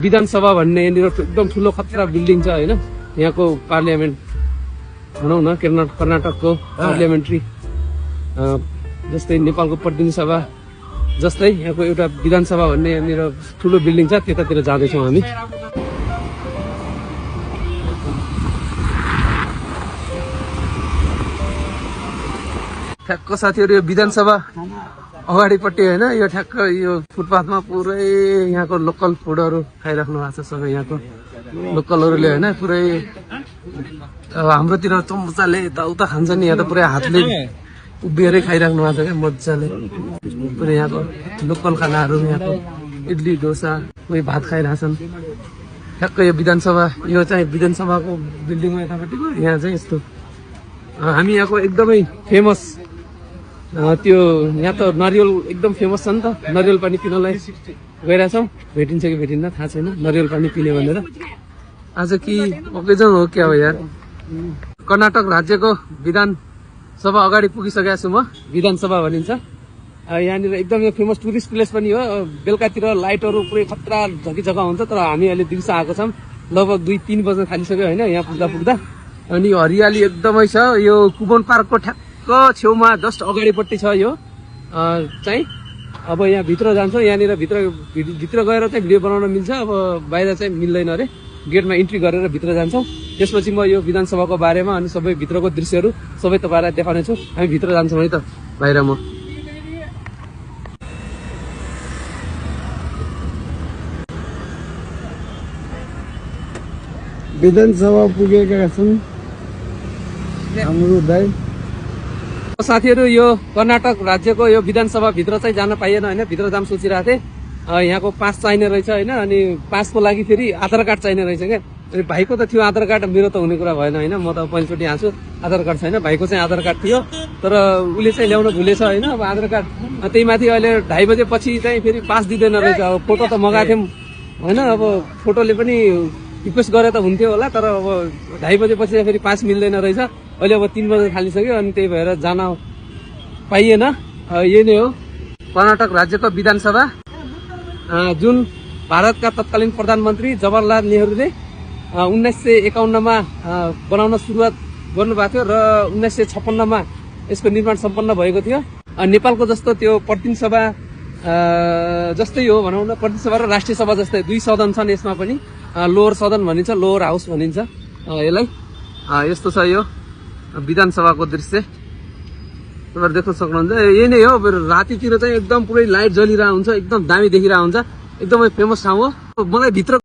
विधानसभा भन्ने यहाँनिर एकदम ठुलो खतरा बिल्डिङ छ हैन। यहाँको पार्लियामेन्ट भनौँ न कर्नाटकको पार्लियामेन्ट्री जस्तै नेपालको प्रतिनिधि सभा जस्तै यहाँको एउटा विधानसभा भन्ने यहाँनिर ठुलो बिल्डिङ छ, त्यतातिर जाँदैछौँ हामी। ठ्याक्क साथीहरू यो विधानसभा अगाडिपट्टि होइन, यो ठ्याक्क यो फुटपाथमा पुरै यहाँको लोकल फुडहरू खाइराख्नु भएको छ सबै। यहाँको लोकलहरूले होइन पुरै अब हाम्रोतिर चम्चाले यताउता खान्छ नि, यहाँ त पुरै हातले उभिएरै खाइराख्नु भएको छ क्या मजाले। पुरै यहाँको लोकल खानाहरू, यहाँको इडली डोसा, कोही भात खाइरहेछन्। ठ्याक्क यो विधानसभा, यो चाहिँ विधानसभाको बिल्डिङमा यतापट्टिको यहाँ चाहिँ यस्तो हामी यहाँको एकदमै फेमस त्यो यहाँ त नरिवल एकदम फेमस छ नि त। नरिवल पानी पिनलाई गइरहेछौँ, भेटिन्छ कि भेटिन्न थाहा छैन। नरिवल पानी पिने भनेर आज कि ओकेजन हो क्या हो यार। कर्नाटक राज्यको विधानसभा अगाडि पुगिसकेको छु म। विधानसभा भनिन्छ यहाँनिर एकदम फेमस टुरिस्ट प्लेस पनि हो। बेलुकातिर लाइटहरू पुरै खतरा झकिझका हुन्छ, तर हामी अहिले दिउँसो आएको छौँ, लगभग 2-3 बज्न थालिसक्यो होइन यहाँ पुग्दा। अनि हरियाली एकदमै छ। यो कुबन पार्कको ठ्याक्क छेउमा जस्ट अगाडिपट्टि छ यो चाहिँ। अब यहाँ भित्र जान्छौँ, यहाँनिर भित्र गएर चाहिँ भिडियो बनाउन मिल्छ, अब बाहिर चाहिँ मिल्दैन अरे। गेटमा इन्ट्री गरेर भित्र जान्छौँ, त्यसपछि म यो विधानसभाको बारेमा अनि सबै भित्रको दृश्यहरू सबै तपाईँलाई देखाउने छु। हामी भित्र जान्छौँ है त, बाहिर म विधानसभा पुगेका छन् हाम्रो दाइ साथीहरू। यो कर्नाटक राज्यको यो विधानसभा भित्र चाहिँ जान पाइएन होइन, भित्र जान सोचिरहेको थिएँ। यहाँको पास चाहिने रहेछ होइन, अनि पासको लागि फेरि आधार कार्ड चाहिने रहेछ क्या। अनि भाइको त थियो आधार कार्ड, मेरो त हुने कुरा भएन होइन। म त पहिलोचोटि आएको छु, आधार कार्ड छैन। भाइको चाहिँ आधार कार्ड थियो, तर उसले चाहिँ ल्याउन भुलेछ होइन अब आधार कार्ड। त्यही माथि अहिले 2:30 बजेपछि चाहिँ फेरि पास दिँदैन रहेछ। अब फोटो त मगाएको थियौँ होइन, अब फोटोले पनि रिक्वेस्ट गरे त हुन्थ्यो होला, तर अब 2:30 बजेपछि फेरि पास मिल्दैन रहेछ। अहिले अब 3 बजे थालिसक्यो, अनि त्यही भएर जान पाइएन। यही नै हो कर्नाटक राज्यको विधानसभा, जुन भारतका तत्कालीन प्रधानमन्त्री जवाहरलाल नेहरूले 1951मा बनाउन सुरुवात गर्नुभएको थियो र 1956मा यसको निर्माण सम्पन्न भएको थियो। नेपालको जस्तो त्यो प्रतिनिधि सभा जस्तै हो भनौँ न, प्रतिनिधि सभा र राष्ट्रिय सभा जस्तै 2 सदन छन् यसमा पनि। लोवर सदन भनिन्छ, लोवर हाउस भनिन्छ यसलाई। यस्तो छ यो विधानसभाको दृश्य, तपाईँहरू देख्न सक्नुहुन्छ। यही नै हो, रातितिर चाहिँ एकदम पुरै लाइट जलिरहेको हुन्छ, एकदम दामी देखिरहेको हुन्छ, एकदमै फेमस ठाउँ हो। मलाई भित्र